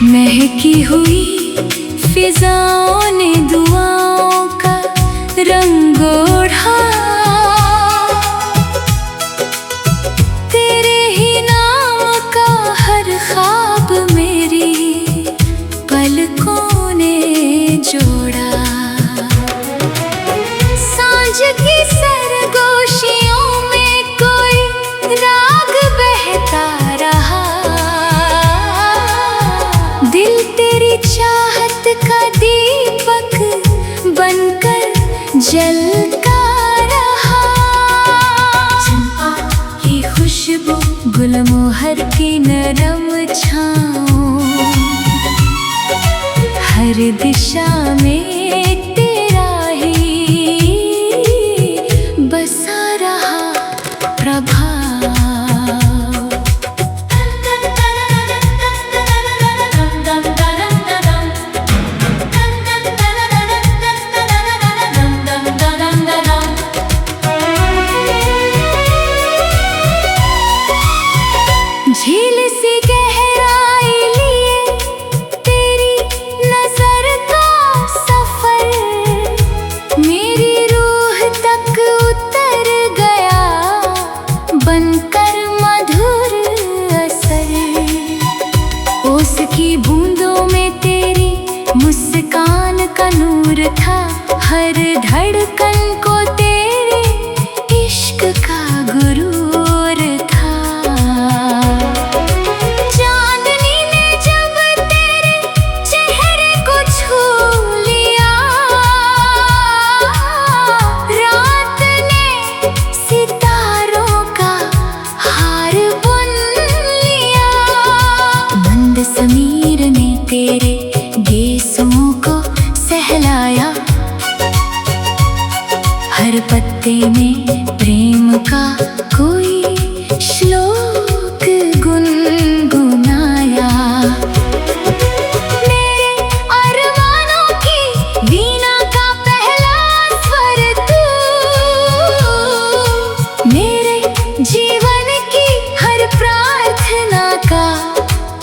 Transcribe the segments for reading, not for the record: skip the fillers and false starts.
महकी हुई फिजाओं ने दुआओं का रंग ओढ़ा, तेरे ही नाम का हर ख्वाब मेरी पलकों ने जोड़ा। सांझ की सरगोशियों में कोई राग बहता रहा, दिल तेरी चाहत का दीपक बनकर जलता रहा। चंपा की खुशबू, गुलमोहर की नरम छाँव, हर दिशा में तेरा ही बसा रहा प्रभाव। झील सी गहराई लिए तेरी नजर का सफर, मेरी रूह तक उतर गया बनकर मधुर असर। ओस की बूंदों में तेरी मुस्कान का नूर था, हर धड़कन को तेरे इश्क का गुरूर था। चांदनी ने जब तेरे चेहरे को छू लिया, रात ने सितारों का हार बुन लिया। मंद समीर ने तेरे गेसों को सहलाया, हर पत्ते में प्रेम का कोई श्लोक गुनगुनाया। मेरे अरमानों की वीणा का पहला स्वर तू, मेरे जीवन की हर प्रार्थना का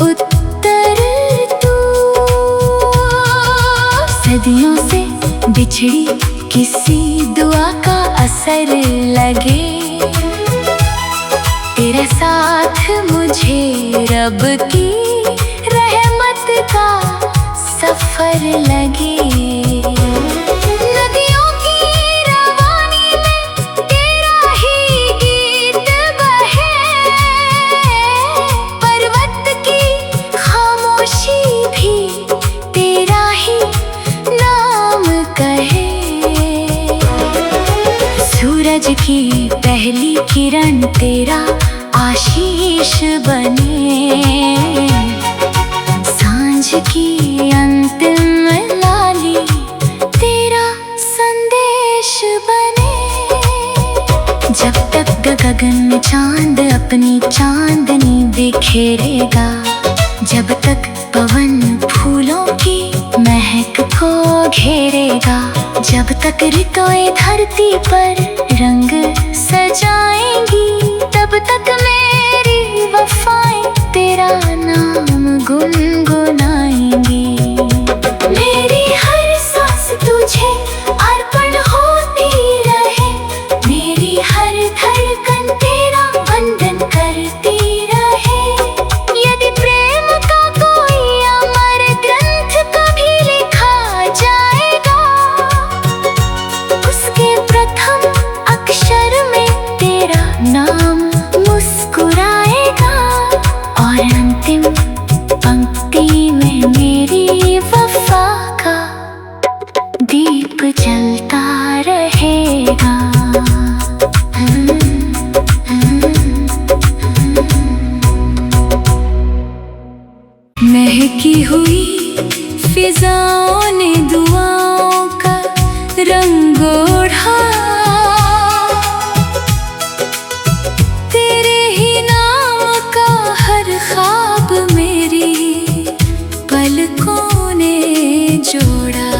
उत्तर तू। सदियों से बिछड़ी किसी दुआ का असर लगे, तेरा साथ मुझे रब की रहमत का सफर लगे। नदियों की रवानी में तेरा ही गीत बहे, पर्वत की खामोशी भी तेरा ही नाम कहे। सूरज की पहली किरण तेरा आशीष बने, सांझ की अंतिम लाली तेरा संदेश बने। जब तक गगन में चांद अपनी चांदनी बिखेरेगा, जब तक पवन फूलों की महक को घेरेगा, जब तक ऋतुएं धरती पर रंग सजाएंगी, तब तक मेरी वफाएं तेरा नाम गुनगुनाएंगी। मेरी हर सांस तुझे अर्पण होती रहे, मेरी हर धड़कन तेरा वंदन करती रहे। यदि प्रेम का कोई अमर ग्रंथ कभी लिखा जाएगा, उसके प्रथम अक्षर में तेरा नाम मुस्कुराएगा, और अंतिम पंक्ति में मेरी वफा का दीप जलता रहेगा। महकी हुई फिजाओं ने दुआओं का रंग ओढ़ा, तेरे ही नाम का हर ख्वाब मेरी पलकों ने जोड़ा।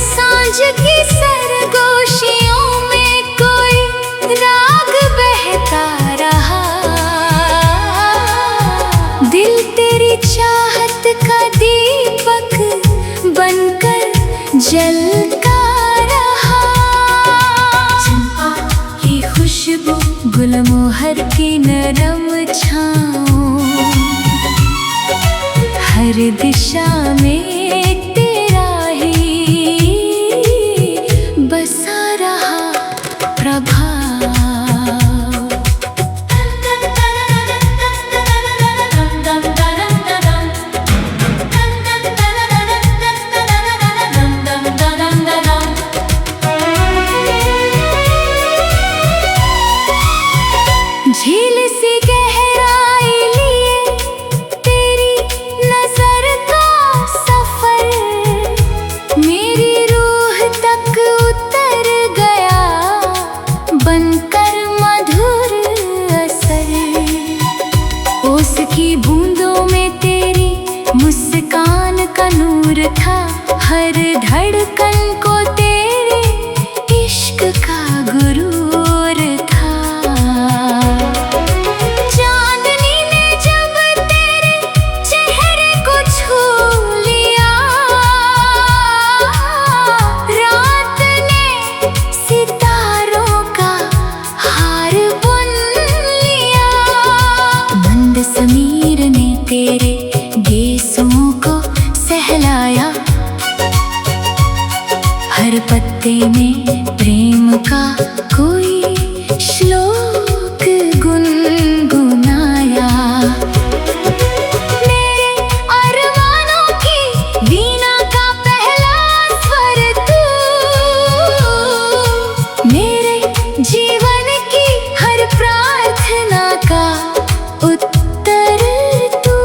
सांझ की सरगोशियों में कोई राग बहता रहा, दिल तेरी चाहत का दीपक बनकर जलता रहा। चंपा की खुशबू, गुलमोहर की नरम छाँव, हर दिशा में तेरा ही बसा रहा प्रभाव। झील सी गहराई लिए तेरी नजर का सफर, मेरी रूह तक उतर गया बनकर मधुर असर। ओस की बूंदों में तेरी मुस्कान का नूर था, हर धड़कन को तेरे इश्क का गुरूर था। चांदनी ने जब तेरे चेहरे को छू लिया, रात ने सितारों का हार बुन लिया। मंद समीर ने तेरे गेसों को सहलाया, हर पत्ते में प्रेम का कोई श्लोक गुनगुनाया। मेरे अरमानों की वीणा का पहला स्वर तू, मेरे जीवन की हर प्रार्थना का उत्तर तू।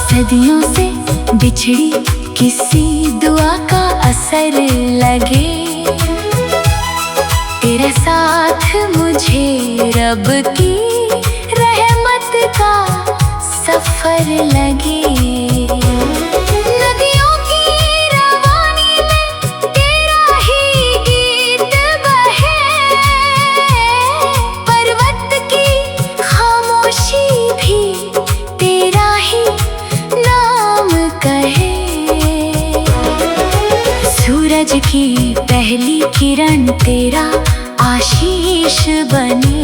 सदियों से बिछड़ी किसी दुआ का असर लगे, तेरा साथ मुझे रब की रहमत का सफर लगे। नदियों की रवानी में तेरा ही गीत बहे, पर्वत की खामोशी भी तेरा ही नाम कहे। सूरज की पहली किरण तेरा आशीष बने,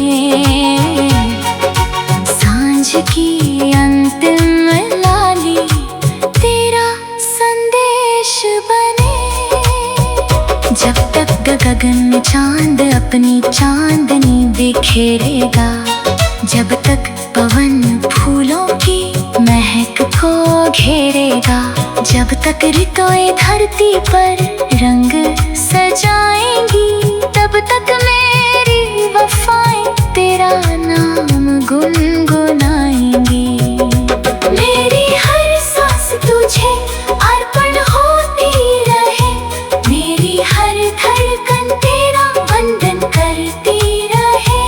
सांझ की अंतिम लाली तेरा संदेश बने। जब तक गगन में चांद अपनी चांदनी बिखेरेगा, जब तक पवन फूलों की महक को घेरेगा, जब तक ऋतुएं धरती पर रंग सजाएंगी, तब तक मेरी वफाएं तेरा नाम गुनगुनाएंगी। मेरी हर सांस तुझे अर्पण होती रहे, मेरी हर धड़कन तेरा वंदन करती रहे।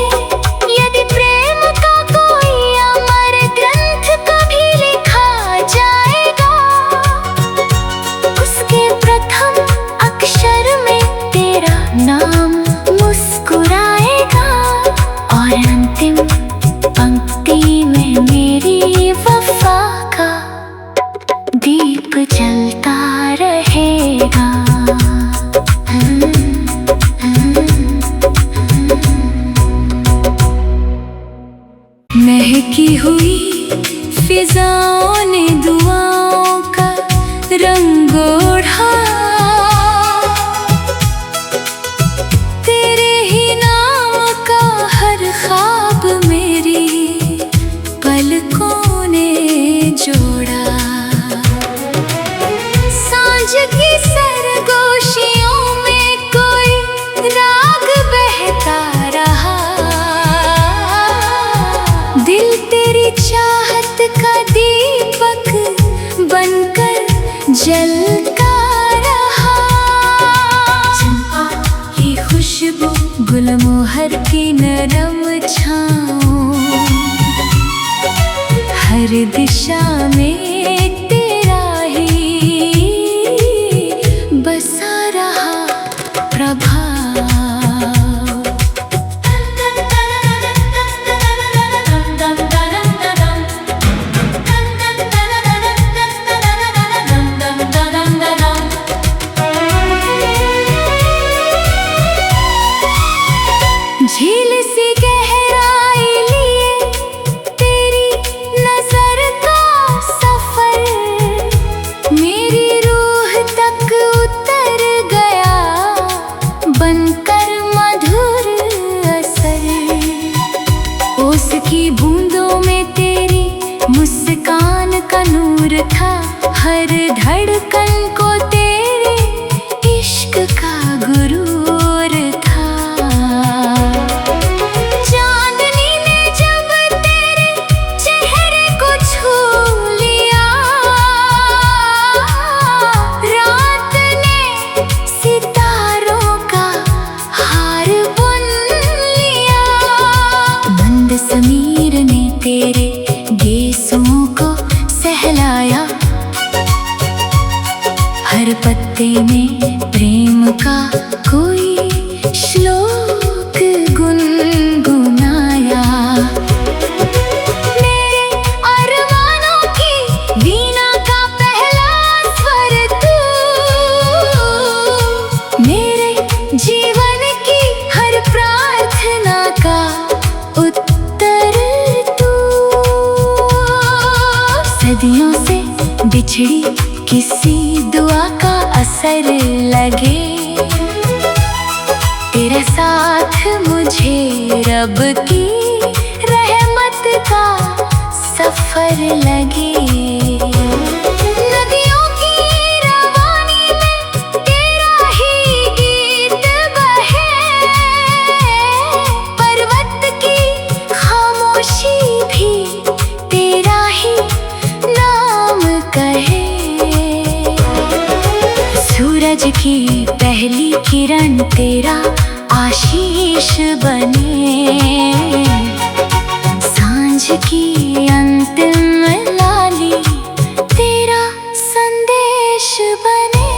यदि प्रेम का कोई अमर ग्रंथ कभी लिखा जाएगा, उसके प्रथम अक्षर में तेरा नाम मुस्कुराएगा, और अंतिम पंक्ति में मेरी वफा का दीप जलता रहेगा। महकी हुई फिजाओं ने दुआओं का रंग ओढ़ा, तेरे ही नाम का हर ख्वाब मेरी पलकों ने जोड़ा। सांझ की सरगोशियों में कोई राग बहता रहा, दिल तेरी चाहत का दीपक बनकर जलता रहा। चंपा की खुशबू, गुलमोहर की नरम छाँव, हर दिशा में तेरा ही बसा रहा प्रभाव। नूर था, हर धड़कन को तेरे इश्क का गुरूर था। चांदनी ने जब तेरे चेहरे को छू लिया, रात ने सितारों का हार बुन लिया। मंद समीर ने तेरे गेसों को सहलाया, हर पत्ते में प्रेम का कोई श्लोक गुनगुनाया। मेरे अरमानों की वीणा का पहला स्वर तू, मेरे जीवन की हर प्रार्थना का उत्तर तू। सदियों से बिछड़ी किसी दुआ का असर लगे, तेरा साथ मुझे रब की रहमत का सफर लगे। नदियों की रवानी में तेरा ही गीत बहे, पर्वत की खामोशी भी तेरा ही नाम कहे। सूरज की पहली किरण तेरा आशीष बने, सांझ की अंतिम लाली तेरा संदेश बने।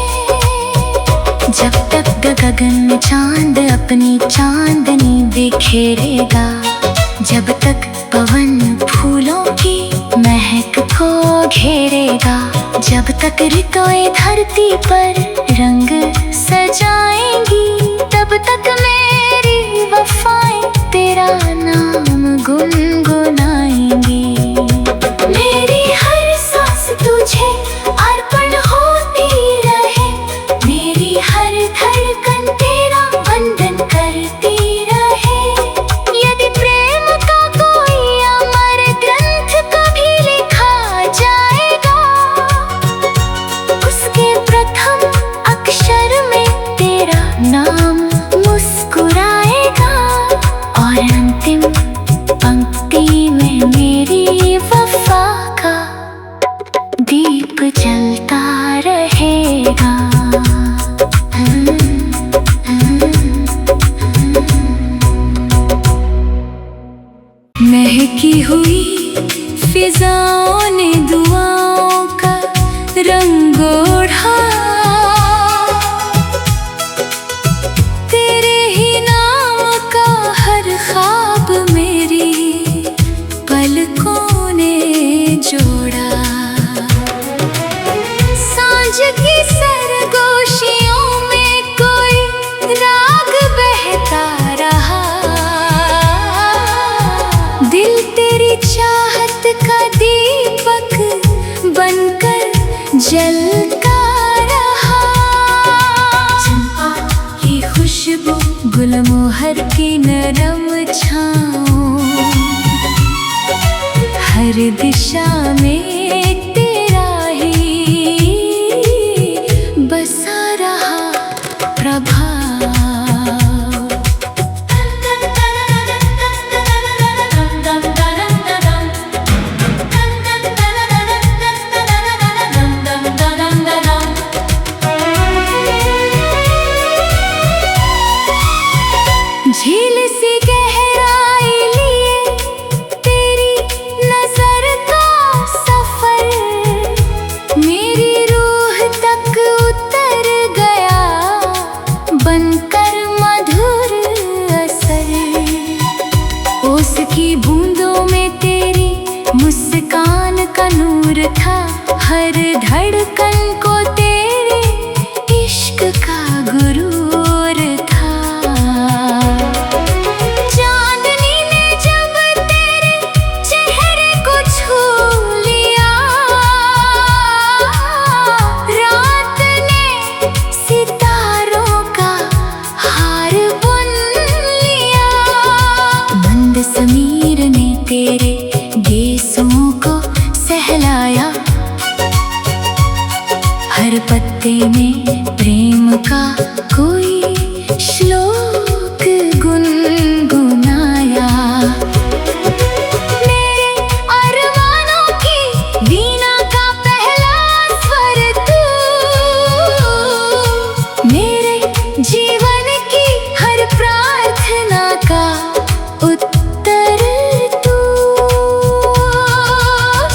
जब तक गगन में चांद अपनी चांदनी बिखेरेगा, जब तक पवन फूलों की महक को घेरेगा, जब तक ऋतुएं धरती पर रंग सजाएंगी, तब तक मेरी वफाएं तेरा नाम गुनगुनाएंगी। मेरी हर सांस तुझे अर्पण होती रहे, मेरी हर धड़कन तेरा वंदन करती रहे। यदि प्रेम का कोई अमर ग्रंथ कभी लिखा जाएगा, उसके प्रथम अक्षर में तेरा नाम मुस्कुराएगा, और अंतिम पंक्ति में मेरी वफा का दीप जलता रहेगा। महकी हुई फिजाओं ने दुआओं का रंग ओढ़ा, तेरे ही नाम का हर ख्वाब मेरी पलकों ने जोड़ा। सांझ की सरगोशियों में कोई राग बहता रहा, दिल तेरी चाहत का दीपक बनकर जलता रहा। चंपा की खुशबू, गुलमोहर की नरम छाँव, हर दिशा में तेरा ही बसा रहा प्रभाव। झील सी गहराई लिए तेरी नजर का सफर, मेरी रूह तक उतर गया बनकर मधुर असर। ओस की बूंदों में तेरी मुस्कान का नूर था, हर धड़कन को तेरे इश्क का गुरूर था। चांदनी ने जब तेरे चेहरे को छू लिया, रात ने सितारों का हार बुन लिया। मंद समीर ने तेरे गेसों को सहलाया, पत्ते में प्रेम का कोई श्लोक गुनगुनाया। मेरे अरमानों की वीणा का पहला स्वर तू, मेरे जीवन की हर प्रार्थना का उत्तर तू।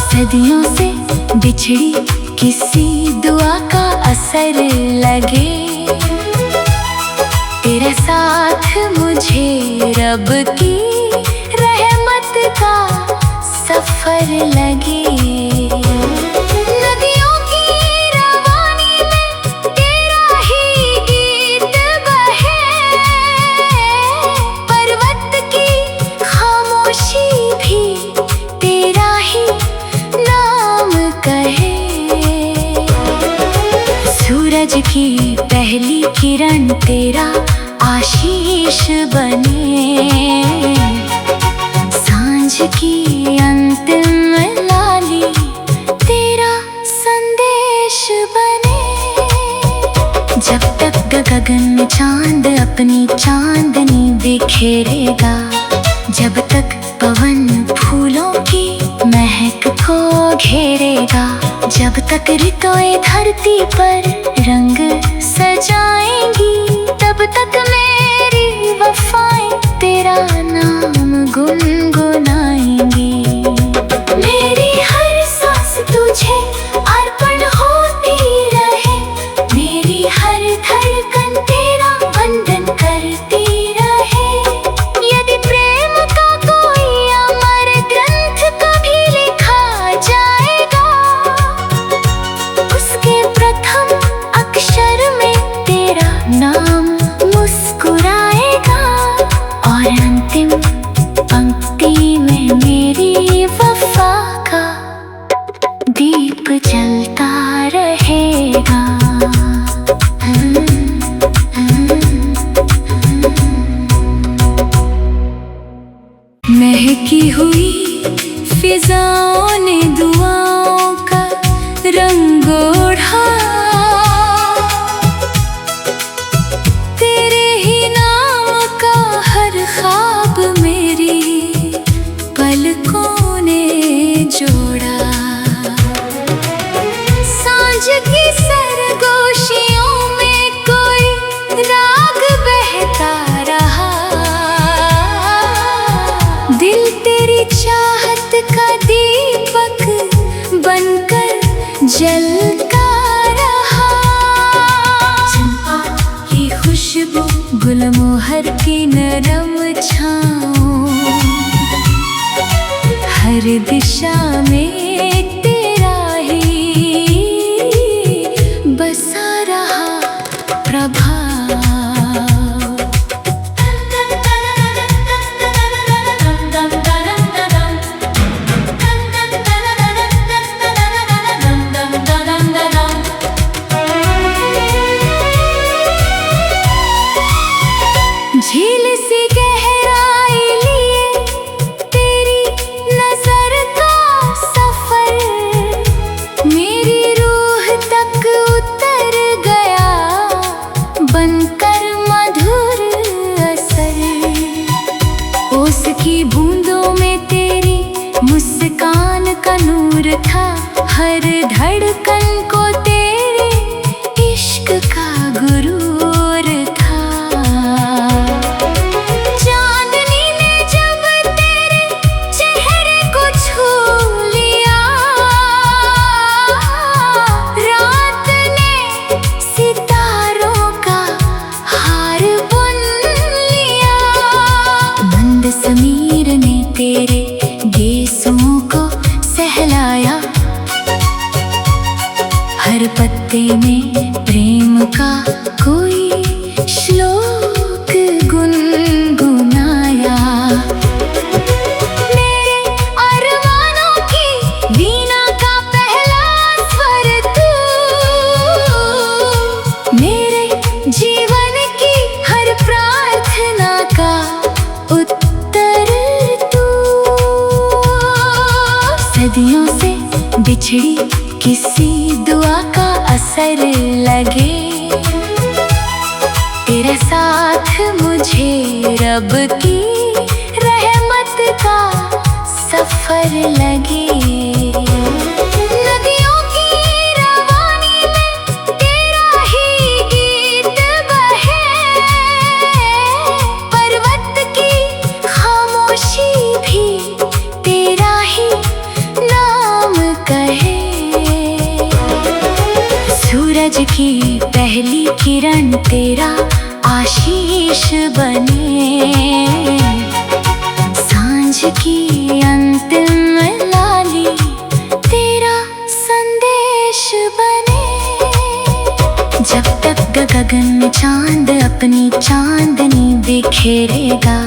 सदियों से बिछड़ी किसी दुआ का असर लगे, तेरा साथ मुझे रब की रहमत का सफर लगे। नदियों की रवानी में तेरा ही गीत बहे, पर्वत की खामोशी भी तेरा ही नाम कहे। सूरज की पहली किरण तेरा आशीष बने, सांझ की अंतिम लाली तेरा संदेश बने। जब तक गगन में चांद अपनी चांदनी बिखेरेगा, जब तक पवन फूलों की महक को घेरेगा, जब तक ऋतुएं धरती पर रंग सजाएंगी, तब तक मेरी वफाएं तेरा नाम गुनगुनाएंगी। मेरी हर सांस तुझे अर्पण होती रहे, मेरी हर धड़कन तेरा वंदन करती रहे। यदि प्रेम का कोई अमर ग्रंथ कभी लिखा जाएगा, उसके प्रथम अक्षर में तेरा नाम मुस्कुराएगा, और अंतिम पंक्ति में मेरी वफा का दीप जलता रहेगा। महकी हुई फिजाओं ने दुआओं का रंग ओढ़ा, तेरे ही नाम का हर ख्वाब मेरी पलकों ने जोड़ा। सांझ की सरगोशियों में कोई राग बहता रहा, दिल तेरी चाहत का दीपक बनकर जलता रहा। चंपा की खुशबू, गुलमोहर की नरम छाँव, हर दिशा में तेरा ही बसा रहा प्रभाव। झील सी गहराई लिए तेरी नजर का सफर, मेरी रूह तक उतर गया बनकर मधुर असर। ओस की बूंदों में तेरी मुस्कान का नूर था, हर धड़कन को तेरे इश्क का गुरूर था। चांदनी ने जब तेरे चेहरे को छू लिया, रात ने सितारों का हार बुन लिया। मंद समीर ने तेरे गेसों को सहलाया, हर पत्ते में प्रेम का कोई श्लोक गुनगुनाया। मेरे अरमानों की वीणा का पहला स्वर तू, मेरे जीवन की हर प्रार्थना का उत्तर तू। सदियों से बिछड़ी किसी दुआ का असर लगे, तेरा साथ मुझे रब की रहमत का सफर लगे। नदियों की रवानी में तेरा ही गीत बहे, पर्वत की खामोशी भी तेरा ही नाम कहे। सूरज की पहली किरण तेरा आशीष बने, सांझ की अंतिम लाली तेरा संदेश बने। जब तक गगन में चांद अपनी चांदनी बिखेरेगा,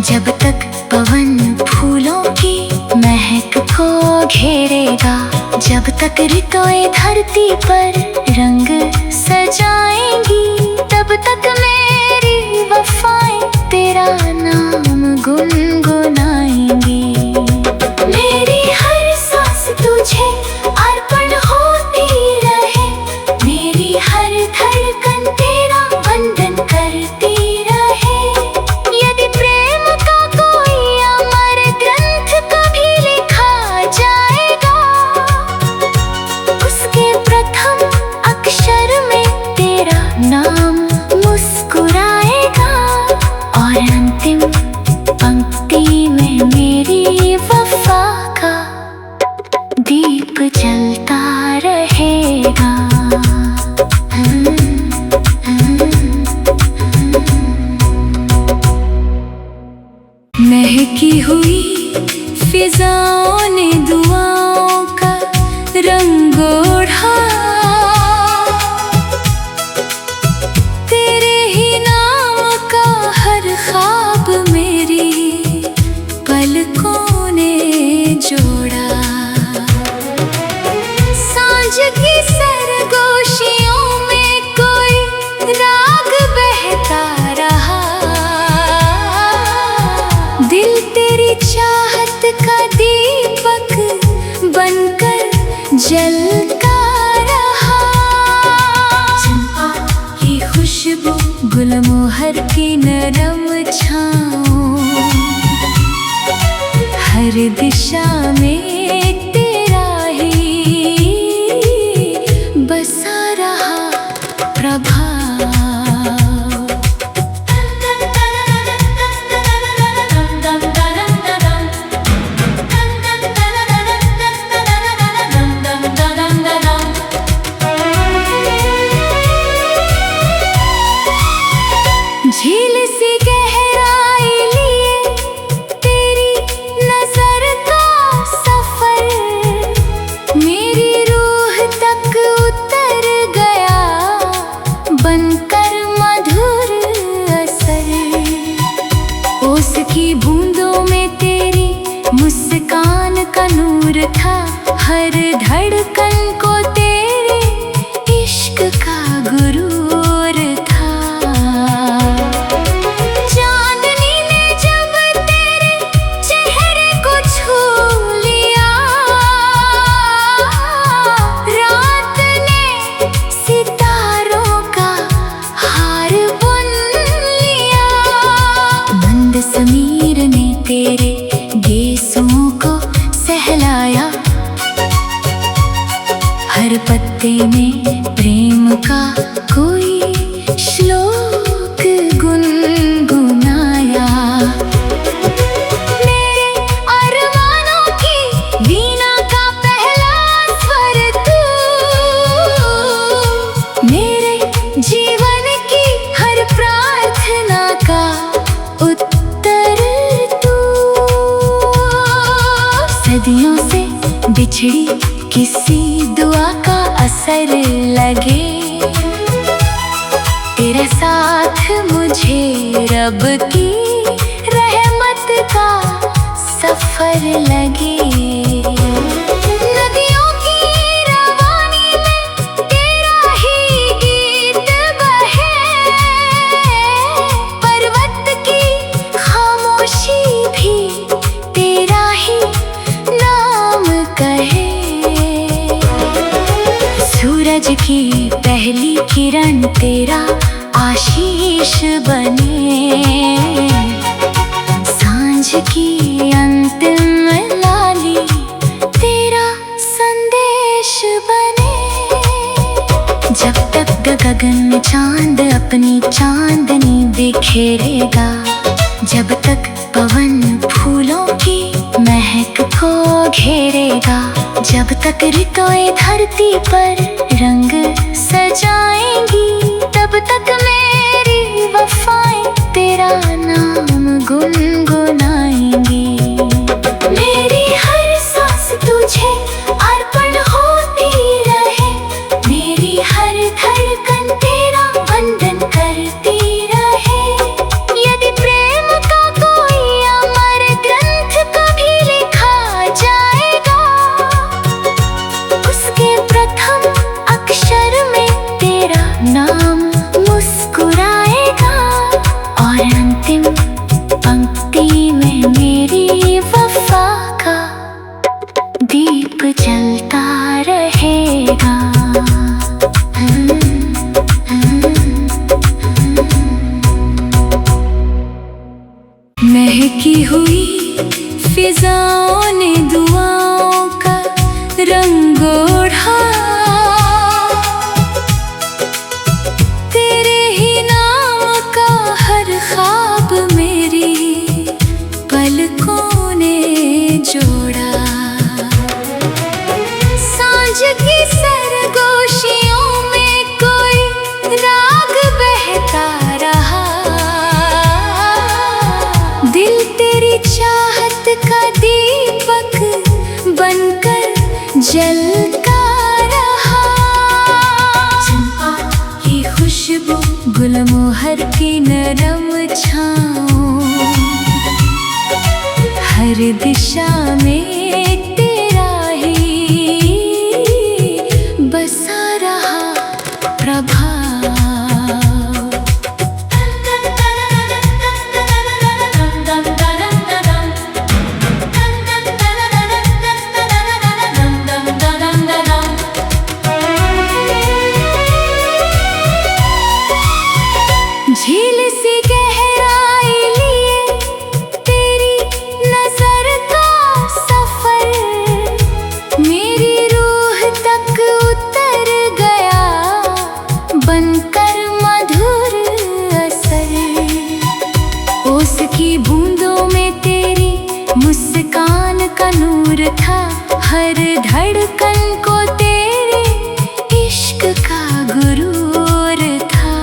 जब तक पवन फूलों की महक को घेरेगा, जब तक ऋतुएं धरती पर रंग सजाएंगी, तब तक मेरी वफाएं तेरा नाम गुनगुनाएंगी। मेरी हर सांस तुझे अर्पण होती रहे, मेरी हर धड़कन तेरा वंदन करती रहे। यदि प्रेम का कोई अमर ग्रंथ कभी लिखा जाएगा, उसके प्रथम अक्षर में तेरा नाम मुस्कुराएगा, और अंतिम पंक्ति में मेरी वफा का दीप जलता रहेगा। महकी हुई फिजाओं ने दुआओं का रंग ओढ़ा, तेरे ही नाम का हर ख्वाब मेरी पलकों ने जोड़ा। सांझ की सरगोशियों में कोई राग बहता रहा, दिल तेरी चाहत का दीपक बनकर जलता रहा। चंपा की खुशबू, गुलमोहर की नरम छाँव, हर दिशा में तेरा ही बसा रहा प्रभाव। झील सी गहराई लिए तेरी नजर का सफर, मेरी रूह तक उतर गया बनकर मधुर असर। ओस की बूंदों में तेरी मुस्कान का नूर था, हर धड़कन को तेरे इश्क का गुरूर था। चांदनी ने जब तेरे चेहरे को छू लिया, रात ने सितारों का हार बुन लिया। मंद समीर ने तेरे गेसों को सहलाया, हर पत्ते में प्रेम का कोई श्लोक गुनगुनाया। मेरे अरमानों की वीणा का पहला स्वर तू, मेरे जीवन की हर प्रार्थना का उत्तर तू। सदियों से बिछड़ी किसी दुआ का असर लगे, तेरा साथ मुझे रब की रहमत का सफर लगे। नदियों की रवानी में तेरा ही गीत बहे, पर्वत की खामोशी भी तेरा ही नाम कहे। सूरज की पहली किरण तेरा आशीष बने, सांझ की अंतिम लाली तेरा संदेश बने। जब तक गगन में चांद अपनी चांदनी बिखेरेगा, जब तक पवन फूलों की महक को घेरेगा, जब तक ऋतुएं धरती पर रंग सजाएंगी, तब तक मेरी वफाएं तेरा नाम गुनगुनाएंगी। मेरी हर सांस तुझे अर्पण होती रहे, मेरी हर धड़कन तेरा वंदन करती रहे। यदि प्रेम का कोई अमर ग्रंथ कभी लिखा जाएगा, उसके प्रथम अक्षर में तेरा नाम मुस्कुराएगा, और अंतिम पंक्ति में मेरी वफा का दीप जलता रहेगा। महकी हुई फिजाओं ने दुआओं का रंग ओढ़ा, तेरे ही नाम का हर ख्वाब मेरी पलकों ने जोड़ा। सांझ की सरगोशियों में कोई राग बहता रहा, दिल तेरी चाहत का दीपक बनकर जलता रहा। चंपा की खुशबू, गुलमोहर की नरम छाँव, हर दिशा में तेरा ही बसा रहा प्रभाव। झील सी गहराई लिए तेरी नजर का सफर, मेरी रूह तक उतर गया बनकर मधुर असर। ओस की बूंदों में तेरी मुस्कान का नूर था, हर धड़कन को तेरे इश्क का गुरूर था।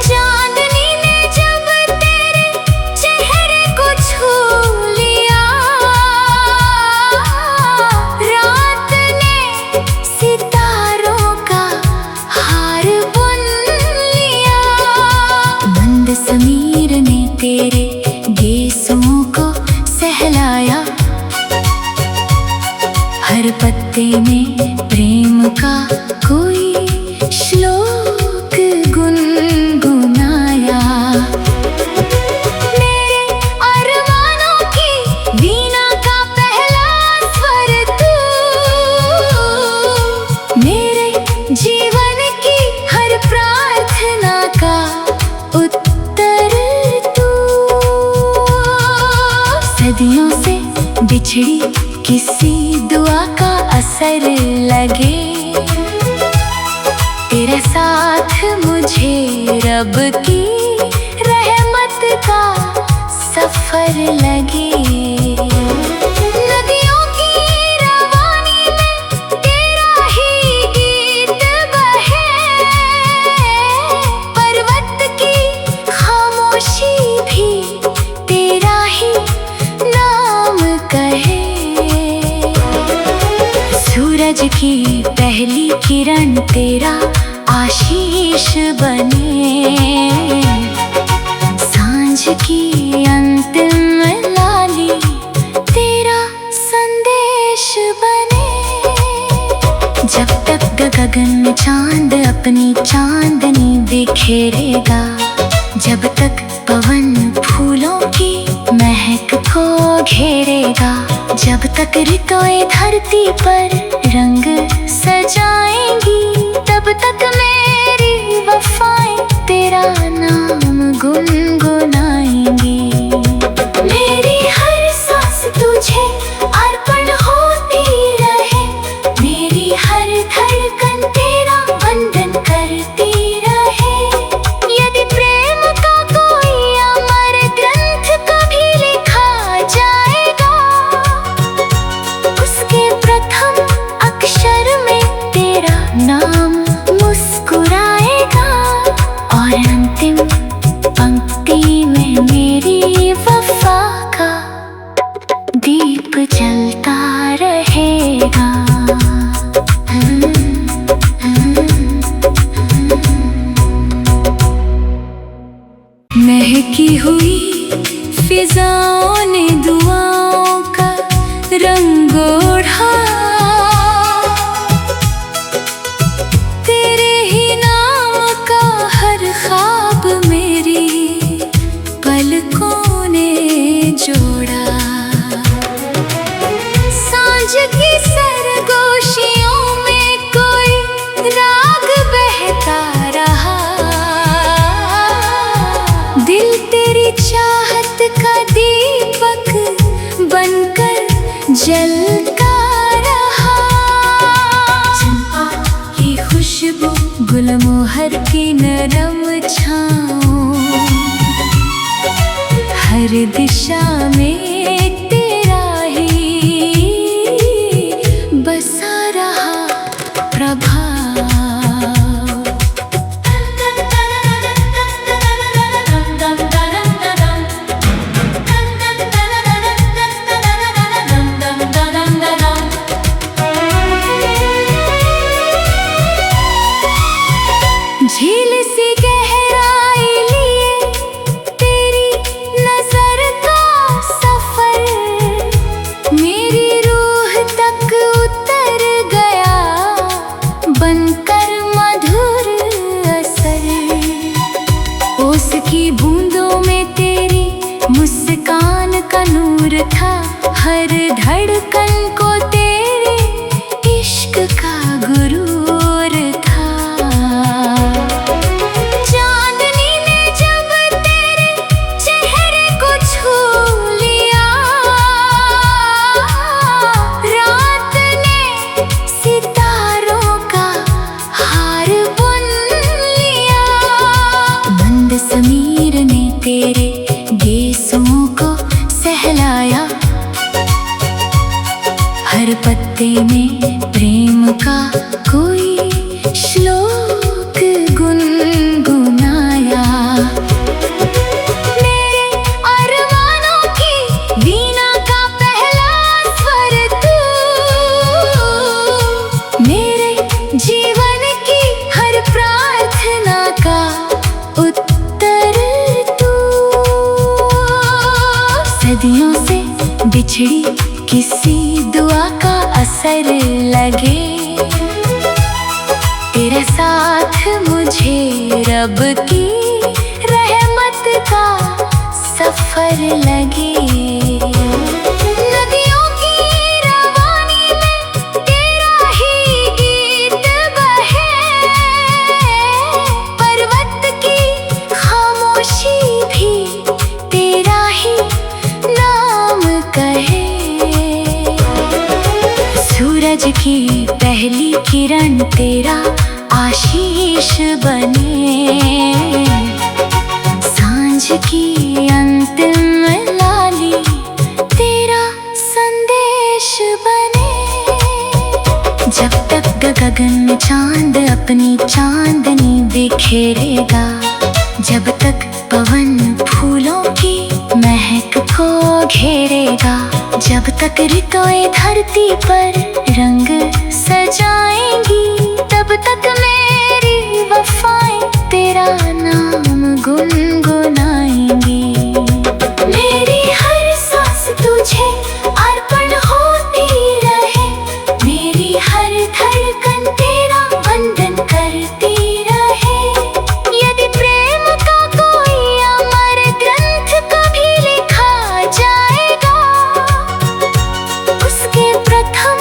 चांदनी ने जब तेरे चेहरे को छू लिया, रात ने सितारों का हार बुन लिया। मंद समीर ने तेरे गेसों को सहलाया, हर पत्ते में प्रेम का कोई श्लोक गुनगुनाया। मेरे अरमानों की वीणा का पहला स्वर तू, मेरे जीवन की हर प्रार्थना का उत्तर तू। सदियों से बिछड़ी किसी दुआ का असर लगे, तेरा साथ मुझे रब की रहमत का सफर लगे। नदियों की रवानी में तेरा ही गीत बहे, पर्वत की खामोशी भी तेरा ही नाम कहे। सूरज की पहली किरण तेरा आशीष बने, सांझ की अंतिम लाली तेरा संदेश बने। जब तक गगन में चांद अपनी चांदनी बिखेरेगा, जब तक पवन फूलों की महक को घेरेगा, जब तक ऋतुएं धरती पर रंग सजाएंगी, तब तक मेरी वफाएं तेरा नाम गुनगुनाएंगी। मेरी हर सांस तुझे अर्पण होती रहे, मेरी हर धड़कन तेरा वंदन करती रहे। यदि प्रेम का कोई अमर ग्रंथ कभी लिखा जाएगा, उसके प्रथम अक्षर में तेरा नाम मुस्कुराएगा, और अंतिम पंक्ति में मेरी वफा का दीप जलता रहेगा। महकी हुई फिजाओं ने दुआओं का रंग ओढ़ा, तेरे ही नाम का हर ख्वाब मेरी पलकों ने जोड़ा। सांझ की सरगोशियों में कोई राग बहता रहा, दिल तेरी चाहत का दीपक बनकर जलता रहा। चंपा की खुशबू, गुलमोहर की नरम छाँव, हर दिशा में तेरा ही बसा रहा प्रभाव। झील सी गहराई लिए तेरी नजर का सफर, मेरी रूह तक उतर गया बनकर मधुर असर। ओस की बूंदों में तेरी मुस्कान का नूर था, हर धड़कन को तेरे इश्क का गुरूर था। चांदनी ने जब तेरे चेहरे को छू लिया, रात ने सितारों का हार बुन लिया। मंद समीर ने तेरे गेसों को सहलाया, हर पत्ते में प्रेम का कोई श्लोक गुनगुनाया। मेरे अरमानों की वीणा का पहला स्वर तू, मेरे जीवन की हर प्रार्थना का उत्तर तू। सदियों से बिछड़ी किसी दुआ का असर लगे, तेरा साथ मुझे रब की रहमत का सफर लगे। नदियों की रवानी में तेरा ही गीत बहे, पर्वत की खामोशी भी तेरा ही नाम कहे। सूरज की पहली किरण तेरा आशीष बने, सांझ की अंतिम लाली तेरा संदेश बने। जब तक गगन में चांद अपनी चांदनी बिखेरेगा, जब तक पवन फूलों की महक को घेरेगा, जब तक ऋतुएं धरती पर रंग सजाएंगी, तब तक मेरी वफाएं तेरा नाम गुनगुनाएंगी। मेरी हर सांस तुझे अर्पण होती रहे, मेरी हर धड़कन तेरा वंदन करती रहे। यदि प्रेम का कोई अमर ग्रंथ कभी लिखा जाएगा, उसके प्रथम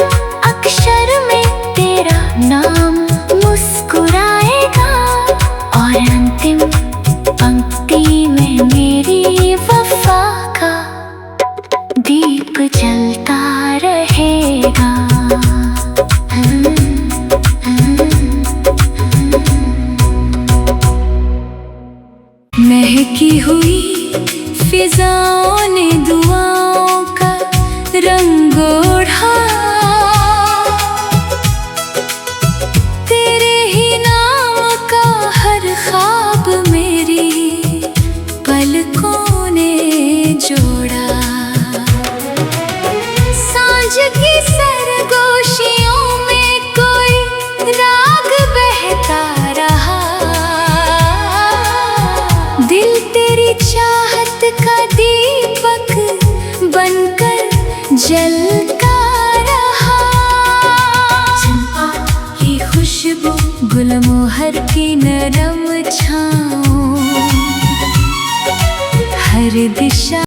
दिशा